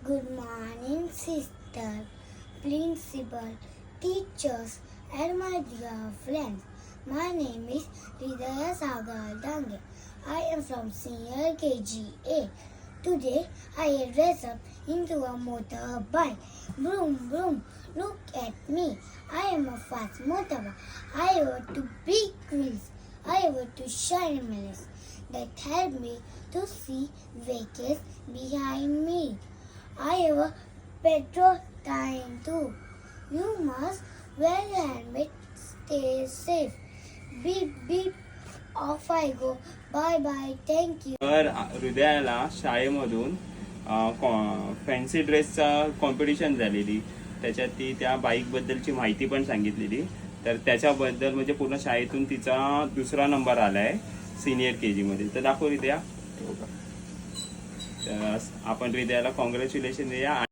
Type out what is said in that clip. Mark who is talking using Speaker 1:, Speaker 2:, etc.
Speaker 1: Good morning, sister, principal, teachers, and my dear friends. My name is Hridaya Sagar Dange. I am from senior KGA. Today, I dress up into a motorbike. Vroom, vroom, look at me. I am a fast motorbike. I have two big wheels. I have two shiny mirrors that help me to see vehicles behind me. I have a petrol tank too. You must wear a helmet, stay safe. Beep beep, off I go. Bye bye, thank you.
Speaker 2: तर हृदयाला शाळेमधून fancy ड्रेसचा competition झालेली. त्याच्यात ती त्या बाईकबद्दलची माहिती पण सांगितलेली. तर त्याच्याबद्दल म्हणजे पूर्ण शाळेतून तिचा 2रा नंबर आलाय सिनियर KG मध्ये. तर दाखव हृदया. तर आपण हृदयाला कॉंग्रॅच्युलेशन देऊया.